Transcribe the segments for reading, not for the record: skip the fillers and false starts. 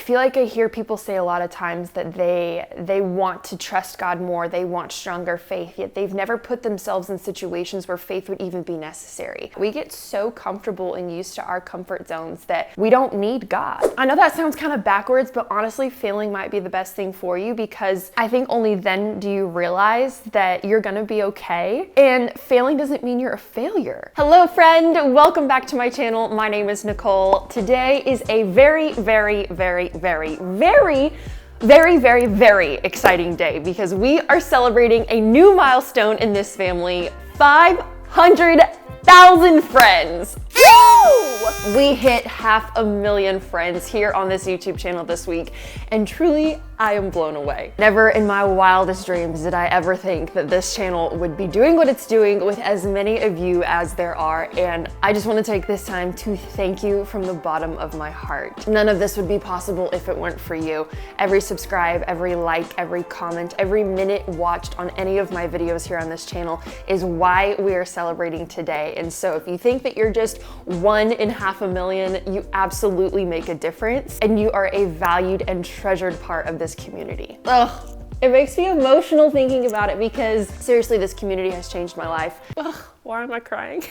feel like I hear people say a lot of times that they want to trust God more, they want stronger faith, yet they've never put themselves in situations where faith would even be necessary. We get so comfortable and used to our comfort zones that we don't need God. I know that sounds kind of backwards, but honestly, failing might be the best thing for you, because I think only then do you realize that you're gonna be okay, and failing doesn't mean you're a failure. Hello friend, welcome back to my channel. My name is Nicole. Today is a very exciting day because we are celebrating a new milestone in this family: 500,000 friends. Woo! We hit 500,000 friends here on this YouTube channel this week, and truly, I am blown away. Never in my wildest dreams did I ever think that this channel would be doing what it's doing with as many of you as there are, and I just want to take this time to thank you from the bottom of my heart. None of this would be possible if it weren't for you. Every subscribe, every like, every comment, every minute watched on any of my videos here on this channel is why we are celebrating today. And so if you think that you're just one in 500,000, you absolutely make a difference, and you are a valued and treasured part of this community. Ugh, it makes me emotional thinking about it, because seriously, this community has changed my life. Ugh, why am I crying?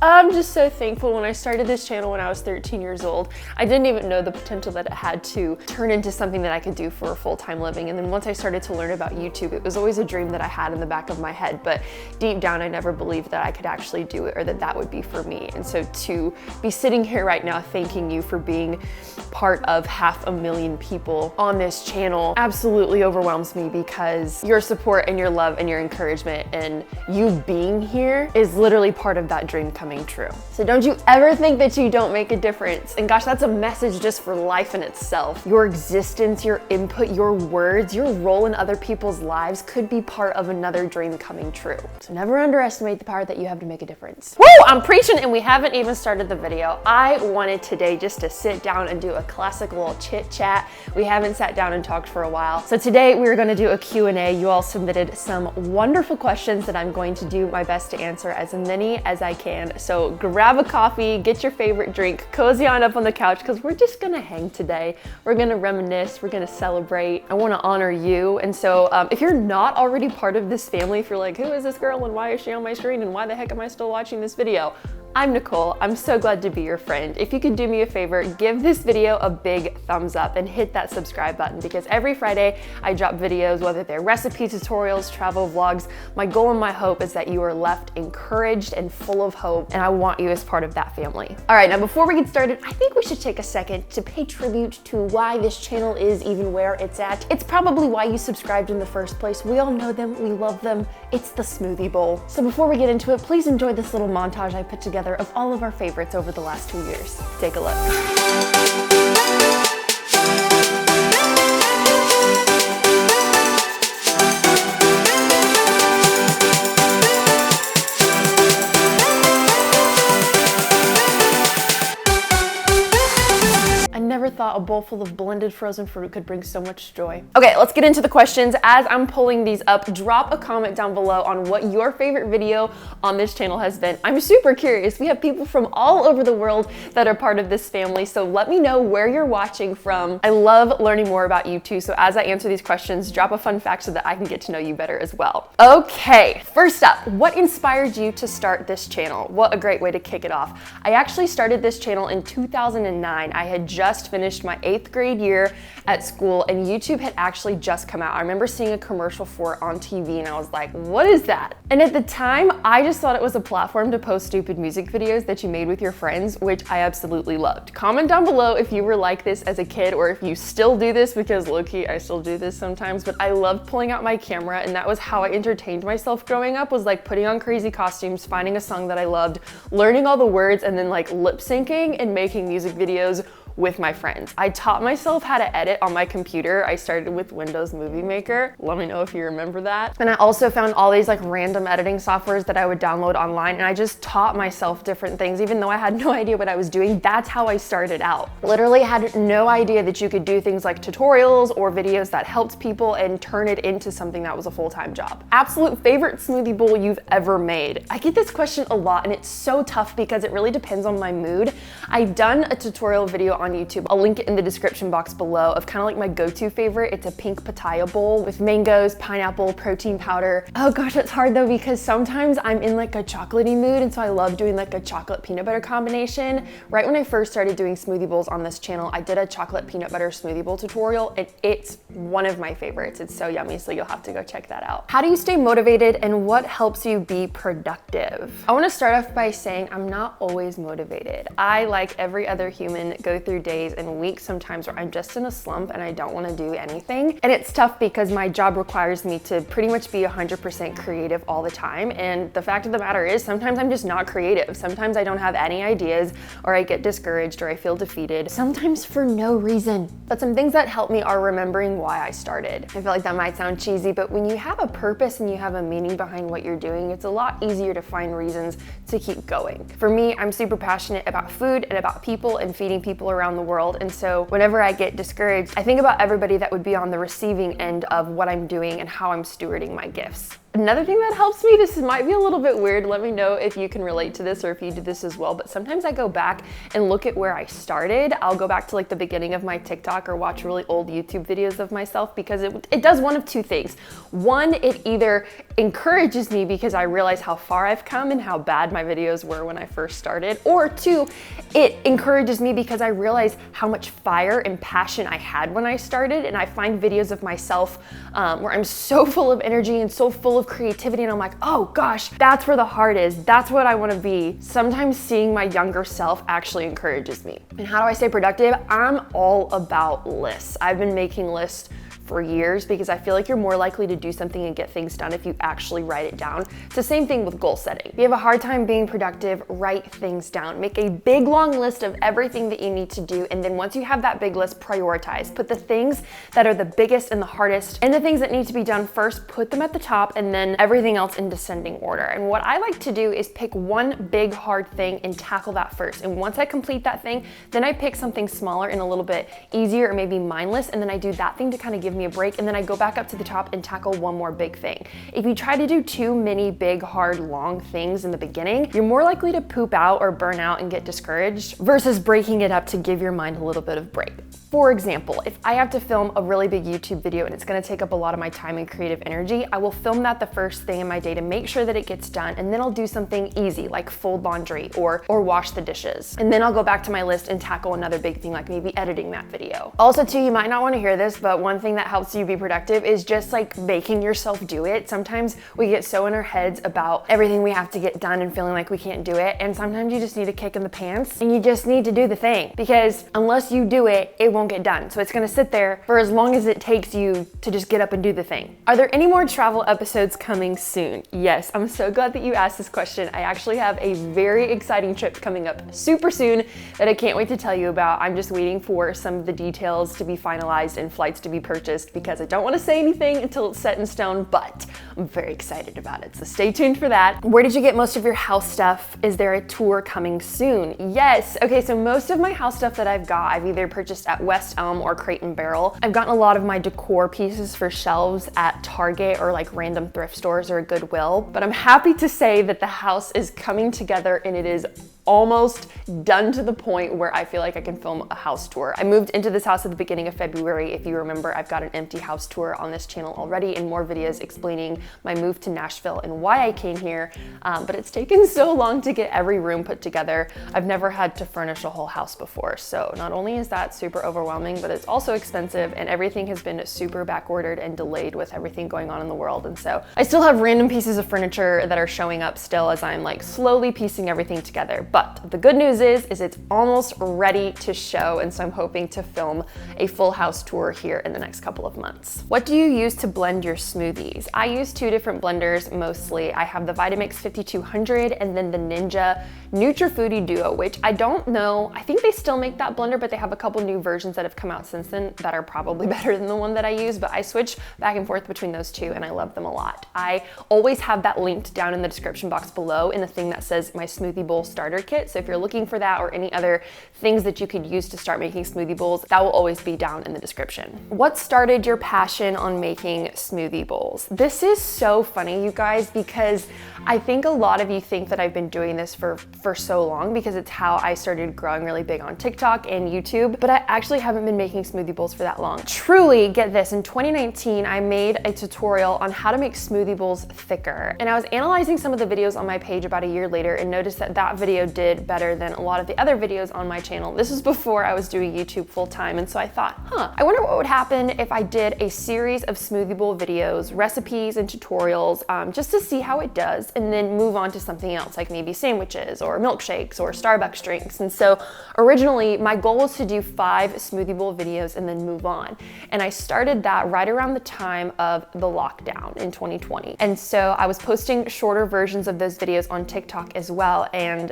I'm just so thankful. When I started this channel when I was 13 years old, I didn't even know the potential that it had to turn into something that I could do for a full-time living. And then once I started to learn about YouTube, it was always a dream that I had in the back of my head, but deep down I never believed that I could actually do it, or that that would be for me. And so to be sitting here right now thanking you for being part of 500,000 people on this channel absolutely overwhelms me, because your support and your love and your encouragement and you being here is literally part of that dream coming true. So don't you ever think that you don't make a difference. And gosh, that's a message just for life in itself. Your existence, your input, your words, your role in other people's lives could be part of another dream coming true. So never underestimate the power that you have to make a difference. Woo! I'm preaching, and we haven't even started the video. I wanted today just to sit down and do a classic little chit chat. We haven't sat down and talked for a while. So today we're going to do a Q&A. You all submitted some wonderful questions that I'm going to do my best to answer as many as I can. So grab a coffee, get your favorite drink, cozy on up on the couch, because we're just gonna hang today. We're gonna reminisce, we're gonna celebrate. I wanna honor you. And so if you're not already part of this family, if you're like, who is this girl and why is she on my screen and why the heck am I still watching this video? I'm Nicole. I'm so glad to be your friend. If you could do me a favor, give this video a big thumbs up and hit that subscribe button, because every Friday I drop videos, whether they're recipe tutorials, travel vlogs. My goal and my hope is that you are left encouraged and full of hope, and I want you as part of that family. All right, now before we get started, I think we should take a second to pay tribute to why this channel is even where it's at. It's probably why you subscribed in the first place. We all know them, we love them. It's the Smoothie Bowl. So before we get into it, please enjoy this little montage I put together of all of our favorites over the last 2 years. Take a look. Never thought a bowl full of blended frozen fruit could bring so much joy. Okay, let's get into the questions. As I'm pulling these up, drop a comment down below on what your favorite video on this channel has been. I'm super curious. We have people from all over the world that are part of this family, so let me know where you're watching from. I love learning more about you too, so as I answer these questions, drop a fun fact so that I can get to know you better as well. Okay, first up, what inspired you to start this channel? What a great way to kick it off. I actually started this channel in 2009. I had just finished my 8th grade year at school, and YouTube had actually just come out. I remember seeing a commercial for it on TV, and I was like, what is that? And at the time, I just thought it was a platform to post stupid music videos that you made with your friends, which I absolutely loved. Comment down below if you were like this as a kid, or if you still do this, because low-key, I still do this sometimes, but I loved pulling out my camera, and that was how I entertained myself growing up, was like putting on crazy costumes, finding a song that I loved, learning all the words, and then like lip syncing and making music videos with my friends. I taught myself how to edit on my computer. I started with Windows Movie Maker. Let me know if you remember that. And I also found all these like random editing softwares that I would download online, and I just taught myself different things, even though I had no idea what I was doing. That's how I started out. Literally had no idea that you could do things like tutorials or videos that helped people and turn it into something that was a full-time job. Absolute favorite smoothie bowl you've ever made? I get this question a lot, and it's so tough because it really depends on my mood. I've done a tutorial video on YouTube. I'll link it in the description box below of kind of like my go-to favorite. It's a pink pitaya bowl with mangoes, pineapple, protein powder. Oh gosh, that's hard though because sometimes I'm in like a chocolatey mood, and so I love doing like a chocolate peanut butter combination. Right when I first started doing smoothie bowls on this channel, I did a chocolate peanut butter smoothie bowl tutorial, and it's one of my favorites. It's so yummy, so you'll have to go check that out. How do you stay motivated and what helps you be productive? I want to start off by saying I'm not always motivated. I, like every other human, go through days and weeks sometimes where I'm just in a slump and I don't want to do anything. And it's tough because my job requires me to pretty much be 100% creative all the time. And the fact of the matter is sometimes I'm just not creative. Sometimes I don't have any ideas, or I get discouraged, or I feel defeated, sometimes for no reason. But some things that help me are remembering why I started. I feel like that might sound cheesy, but when you have a purpose and you have a meaning behind what you're doing, it's a lot easier to find reasons to keep going. For me, I'm super passionate about food and about people and feeding people around the world. And so whenever I get discouraged, I think about everybody that would be on the receiving end of what I'm doing and how I'm stewarding my gifts. Another thing that helps me, this might be a little bit weird, let me know if you can relate to this or if you do this as well, but sometimes I go back and look at where I started. I'll go back to like the beginning of my TikTok or watch really old YouTube videos of myself because it does one of two things. One, it either encourages me because I realize how far I've come and how bad my videos were when I first started, or two, it encourages me because I realize how much fire and passion I had when I started, and I find videos of myself where I'm so full of energy and so full of creativity, and I'm like, oh gosh, that's where the heart is. That's what I want to be. Sometimes seeing my younger self actually encourages me. And how do I stay productive? I'm all about lists. I've been making lists for years because I feel like you're more likely to do something and get things done if you actually write it down. It's the same thing with goal setting. If you have a hard time being productive, write things down. Make a big long list of everything that you need to do, and then once you have that big list, prioritize. Put the things that are the biggest and the hardest and the things that need to be done first, put them at the top, and then everything else in descending order. And what I like to do is pick one big hard thing and tackle that first. And once I complete that thing, then I pick something smaller and a little bit easier or maybe mindless, and then I do that thing to kind of give me a break, and then I go back up to the top and tackle one more big thing. If you try to do too many big, hard, long things in the beginning, you're more likely to poop out or burn out and get discouraged versus breaking it up to give your mind a little bit of break. For example, if I have to film a really big YouTube video and it's gonna take up a lot of my time and creative energy, I will film that the first thing in my day to make sure that it gets done, and then I'll do something easy like fold laundry or wash the dishes. And then I'll go back to my list and tackle another big thing like maybe editing that video. Also too, you might not wanna hear this, but one thing that helps you be productive is just like making yourself do it. Sometimes we get so in our heads about everything we have to get done and feeling like we can't do it. And sometimes you just need a kick in the pants and you just need to do the thing, because unless you do it, it won't get done. So it's gonna sit there for as long as it takes you to just get up and do the thing. Are there any more travel episodes coming soon? Yes, I'm so glad that you asked this question. I actually have a very exciting trip coming up super soon that I can't wait to tell you about. I'm just waiting for some of the details to be finalized and flights to be purchased because I don't want to say anything until it's set in stone, but I'm very excited about it. So stay tuned for that. Where did you get most of your house stuff? Is there a tour coming soon? Yes. Okay, so most of my house stuff that I've got, I've either purchased at West Elm or Crate and Barrel. I've gotten a lot of my decor pieces for shelves at Target or like random thrift stores or Goodwill, but I'm happy to say that the house is coming together and it is almost done to the point where I feel like I can film a house tour. I moved into this house at the beginning of February. If you remember, I've got an empty house tour on this channel already and more videos explaining my move to Nashville and why I came here, but it's taken so long to get every room put together. I've never had to furnish a whole house before, so not only is that super overwhelming, but it's also expensive, and everything has been super back-ordered and delayed with everything going on in the world. And so I still have random pieces of furniture that are showing up still as I'm like slowly piecing everything together. But the good news is it's almost ready to show, and so I'm hoping to film a full house tour here in the next couple of months. What do you use to blend your smoothies? I use two different blenders mostly. I have the Vitamix 5200 and then the Ninja Nutrafoodie Duo, which I don't know, I think they still make that blender, but they have a couple new versions that have come out since then that are probably better than the one that I use, but I switch back and forth between those two and I love them a lot. I always have that linked down in the description box below in the thing that says my smoothie bowl starter starter kit. So if you're looking for that or any other things that you could use to start making smoothie bowls, that will always be down in the description. What started your passion on making smoothie bowls? This is so funny, you guys, because I think a lot of you think that I've been doing this for so long because it's how I started growing really big on TikTok and YouTube, but I actually haven't been making smoothie bowls for that long. Truly, get this, in 2019, I made a tutorial on how to make smoothie bowls thicker. And I was analyzing some of the videos on my page about a year later and noticed that that video did better than a lot of the other videos on my channel. This was before I was doing YouTube full time. And so I thought, I wonder what would happen if I did a series of smoothie bowl videos, recipes and tutorials, just to see how it does, and then move on to something else, like maybe sandwiches or milkshakes or Starbucks drinks. And so originally my goal was to do 5 smoothie bowl videos and then move on. And I started that right around the time of the lockdown in 2020. And so I was posting shorter versions of those videos on TikTok as well, and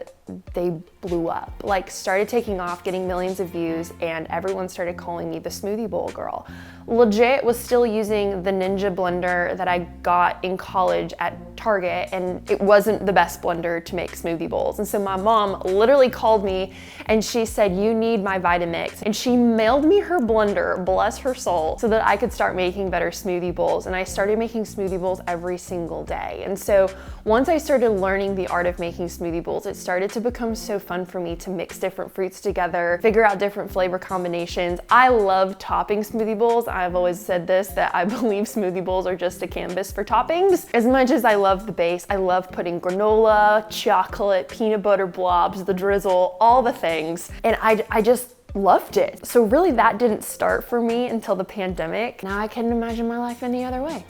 they blew up, like started taking off, getting millions of views, and everyone started calling me the smoothie bowl girl. Legit was still using the Ninja blender that I got in college at Target, and it wasn't the best blender to make smoothie bowls. And so my mom literally called me and she said, you need my Vitamix. And she mailed me her blender, bless her soul, so that I could start making better smoothie bowls. And I started making smoothie bowls every single day. And so once I started learning the art of making smoothie bowls, it started to become so fun for me to mix different fruits together, figure out different flavor combinations. I love topping smoothie bowls. I've always said this, that I believe smoothie bowls are just a canvas for toppings. As much as I love the base, I love putting granola, chocolate, peanut butter blobs, the drizzle, all the things. And I just loved it. So really that didn't start for me until the pandemic. Now I couldn't imagine my life any other way.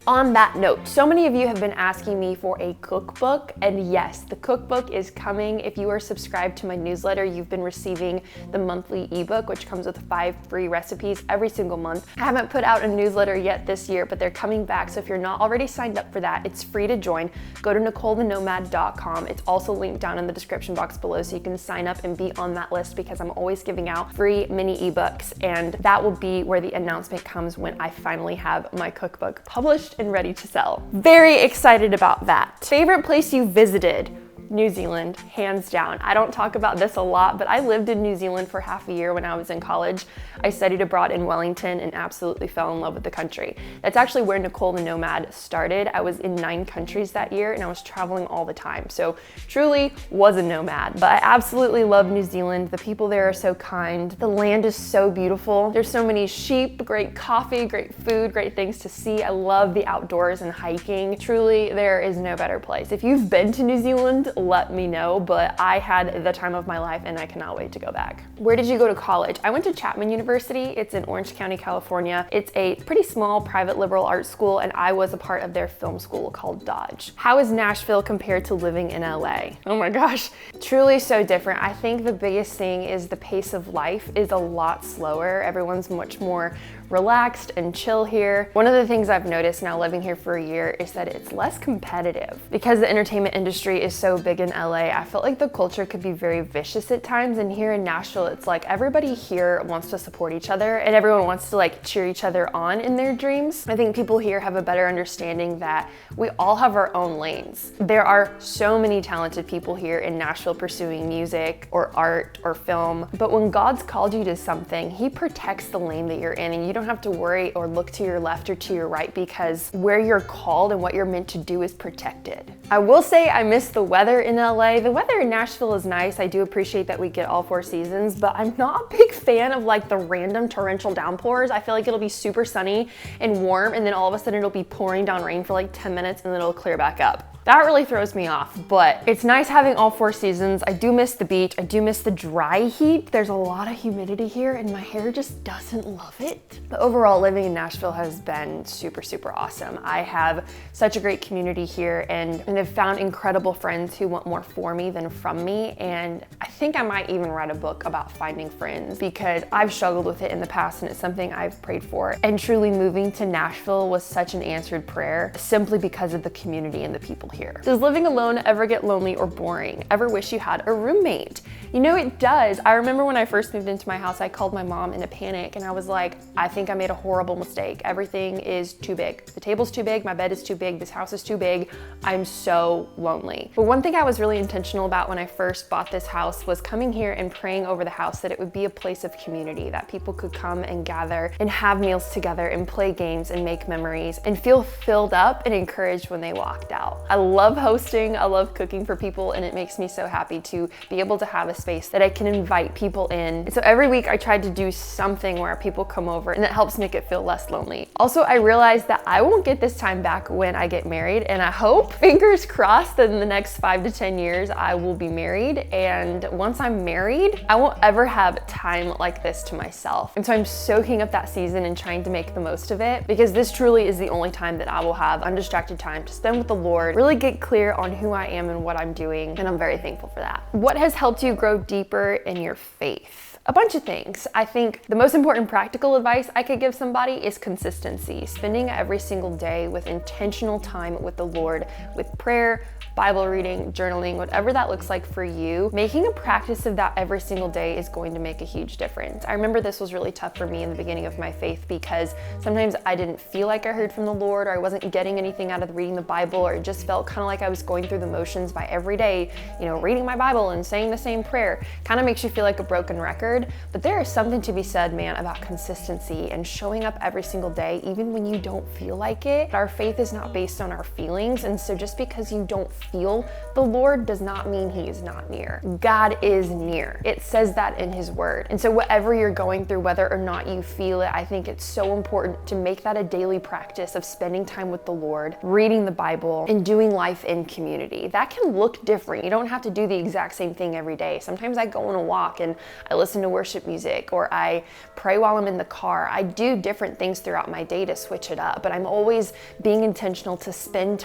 On that note, so many of you have been asking me for a cookbook, and yes, the cookbook is coming. If you are subscribed to my newsletter, you've been receiving the monthly ebook, which comes with 5 free recipes every single month. I haven't put out a newsletter yet this year, but they're coming back. So if you're not already signed up for that, it's free to join. Go to NicoleTheNomad.com. It's also linked down in the description box below, so you can sign up and be on that list, because I'm always giving out free mini ebooks, and that will be where the announcement comes when I finally have my cookbook published and ready to sell. Very excited about that. Favorite place you visited? New Zealand, hands down. I don't talk about this a lot, but I lived in New Zealand for half a year when I was in college. I studied abroad in Wellington and absolutely fell in love with the country. That's actually where Nicole the Nomad started. I was in 9 countries that year and I was traveling all the time. So truly was a nomad, but I absolutely love New Zealand. The people there are so kind. The land is so beautiful. There's so many sheep, great coffee, great food, great things to see. I love the outdoors and hiking. Truly, there is no better place. If you've been to New Zealand, let me know, but I had the time of my life and I cannot wait to go back. Where did you go to college? I went to Chapman University. It's in Orange County, California. It's a pretty small private liberal arts school, and I was a part of their film school called Dodge. How is Nashville compared to living in LA? Oh my gosh, truly so different. I think the biggest thing is the pace of life is a lot slower. Everyone's much more relaxed and chill here. One of the things I've noticed now living here for a year is that it's less competitive. Because the entertainment industry is so big in LA, I felt like the culture could be very vicious at times, and here in Nashville, it's like everybody here wants to support each other and everyone wants to like cheer each other on in their dreams. I think people here have a better understanding that we all have our own lanes. There are so many talented people here in Nashville pursuing music or art or film, but when God's called you to something, He protects the lane that you're in, and you don't have to worry or look to your left or to your right, because where you're called and what you're meant to do is protected. I will say I miss the weather in LA. The weather in Nashville is nice. I do appreciate that we get all 4 seasons, but I'm not a big fan of like the random torrential downpours. I feel like it'll be super sunny and warm, and then all of a sudden it'll be pouring down rain for like 10 minutes and then it'll clear back up. That really throws me off, but it's nice having all 4 seasons. I do miss the beach. I do miss the dry heat. There's a lot of humidity here and my hair just doesn't love it. But overall, living in Nashville has been super, super awesome. I have such a great community here, and I've found incredible friends who want more for me than from me. And I think I might even write a book about finding friends, because I've struggled with it in the past and it's something I've prayed for. And truly moving to Nashville was such an answered prayer, simply because of the community and the people here. Does living alone ever get lonely or boring? Ever wish you had a roommate? You know, it does. I remember when I first moved into my house, I called my mom in a panic and I was like, I think I made a horrible mistake. Everything is too big. The table's too big, my bed is too big, this house is too big. I'm so lonely. But one thing I was really intentional about when I first bought this house was coming here and praying over the house that it would be a place of community, that people could come and gather and have meals together and play games and make memories and feel filled up and encouraged when they walked out. I love hosting, I love cooking for people, and it makes me so happy to be able to have a space that I can invite people in. And so every week I tried to do something where people come over and it helps make it feel less lonely. Also, I realized that I won't get this time back when I get married, and I hope, fingers crossed, that in the next 5 to 10 years I will be married, and once I'm married, I won't ever have time like this to myself. And so I'm soaking up that season and trying to make the most of it, because this truly is the only time that I will have undistracted time to spend with the Lord, really get clear on who I am and what I'm doing, and I'm very thankful for that. What has helped you grow deeper in your faith? A bunch of things. I think the most important practical advice I could give somebody is consistency. Spending every single day with intentional time with the Lord, with prayer, Bible reading, journaling, whatever that looks like for you. Making a practice of that every single day is going to make a huge difference. I remember this was really tough for me in the beginning of my faith because sometimes I didn't feel like I heard from the Lord, or I wasn't getting anything out of reading the Bible, or it just felt kind of like I was going through the motions by every day, reading my Bible and saying the same prayer. Kind of makes you feel like a broken record. But there is something to be said, man, about consistency and showing up every single day, even when you don't feel like it. Our faith is not based on our feelings. And so just because you don't feel the Lord does not mean he is not near. God is near. It says that in his word. And so whatever you're going through, whether or not you feel it, I think it's so important to make that a daily practice of spending time with the Lord, reading the Bible, and doing life in community. That can look different. You don't have to do the exact same thing every day. Sometimes I go on a walk and I listen to worship music, or I pray while I'm in the car. I do different things throughout my day to switch it up, but I'm always being intentional to spend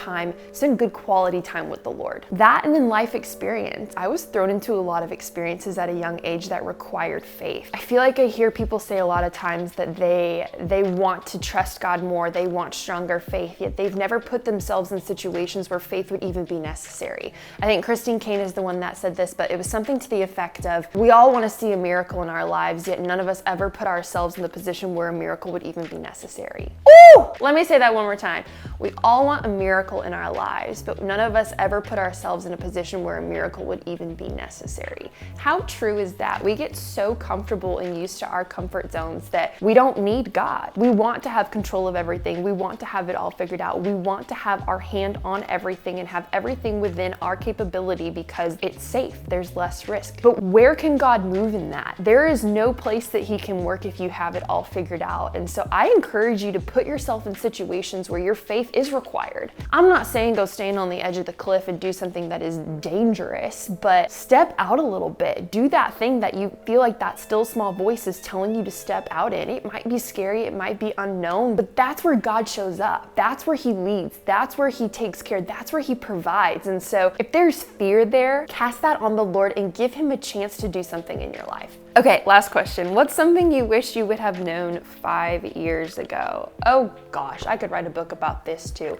good quality time with the Lord. That, and then life experience. I was thrown into a lot of experiences at a young age that required faith. I feel like I hear people say a lot of times that they want to trust God more, they want stronger faith, yet they've never put themselves in situations where faith would even be necessary. I think Christine Kane is the one that said this, but it was something to the effect of, we all want to see a miracle in our lives, yet none of us ever put ourselves in the position where a miracle would even be necessary. Ooh! Let me say that one more time. We all want a miracle in our lives, but none of us ever put ourselves in a position where a miracle would even be necessary. How true is that? We get so comfortable and used to our comfort zones that we don't need God. We want to have control of everything. We want to have it all figured out. We want to have our hand on everything and have everything within our capability because it's safe. There's less risk. But where can God move in that? There is no place that he can work if you have it all figured out. And so I encourage you to put yourself in situations where your faith is required. I'm not saying go stand on the edge of the cliff and do something that is dangerous, but step out a little bit. Do that thing that you feel like that still small voice is telling you to step out in. It might be scary, it might be unknown, but that's where God shows up. That's where he leads. That's where he takes care. That's where he provides. And so if there's fear there, cast that on the Lord and give him a chance to do something in your life. Okay, last question. What's something you wish you would have known 5 years ago? Oh gosh, I could write a book about this too.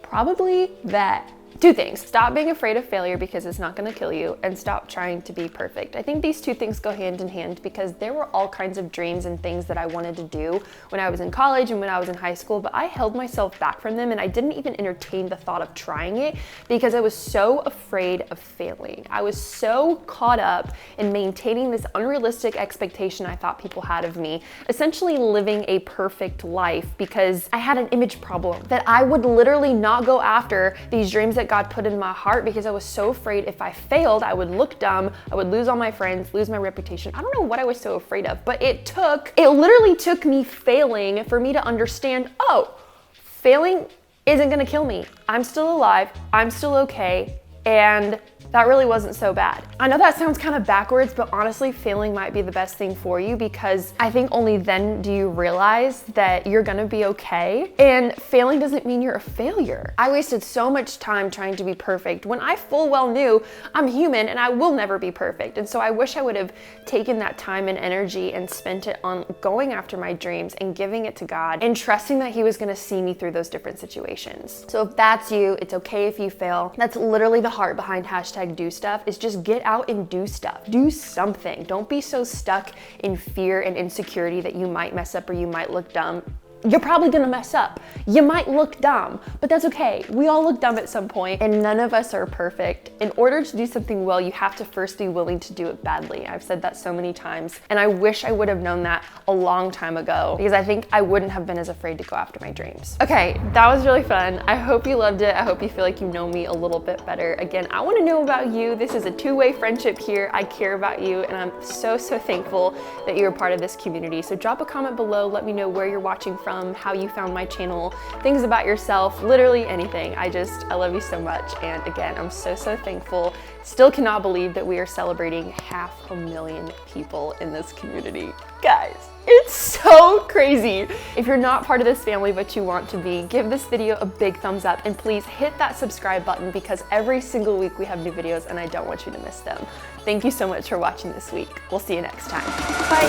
Probably that. 2 things. Stop being afraid of failure because it's not going to kill you, and stop trying to be perfect. I think these 2 things go hand in hand because there were all kinds of dreams and things that I wanted to do when I was in college and when I was in high school, but I held myself back from them and I didn't even entertain the thought of trying it because I was so afraid of failing. I was so caught up in maintaining this unrealistic expectation I thought people had of me, essentially living a perfect life because I had an image problem that I would literally not go after these dreams that God put in my heart because I was so afraid if I failed, I would look dumb, I would lose all my friends, lose my reputation. I don't know what I was so afraid of, but it literally took me failing for me to understand, oh, failing isn't gonna kill me. I'm still alive, I'm still okay, and that really wasn't so bad. I know that sounds kind of backwards, but honestly, failing might be the best thing for you because I think only then do you realize that you're gonna be okay. And failing doesn't mean you're a failure. I wasted so much time trying to be perfect when I full well knew I'm human and I will never be perfect. And so I wish I would have taken that time and energy and spent it on going after my dreams and giving it to God and trusting that he was gonna see me through those different situations. So if that's you, it's okay if you fail. That's literally the heart behind hashtag do stuff is just get out and do stuff. Do something. Don't be so stuck in fear and insecurity that you might mess up or you might look dumb. You're probably gonna mess up. You might look dumb, but that's okay. We all look dumb at some point, and none of us are perfect. In order to do something well, you have to first be willing to do it badly. I've said that so many times, and I wish I would have known that a long time ago, because I think I wouldn't have been as afraid to go after my dreams. Okay, that was really fun. I hope you loved it. I hope you feel like you know me a little bit better. Again, I wanna know about you. This is a two-way friendship here. I care about you, and I'm so thankful that you're a part of this community. So drop a comment below. Let me know where you're watching from, how you found my channel, things about yourself, literally anything. I love you so much. And again, I'm so thankful. Still cannot believe that we are celebrating 500,000 people in this community. Guys, it's so crazy. If you're not part of this family but you want to be, give this video a big thumbs up and please hit that subscribe button because every single week we have new videos and I don't want you to miss them. Thank you so much for watching this week. We'll see you next time. Bye.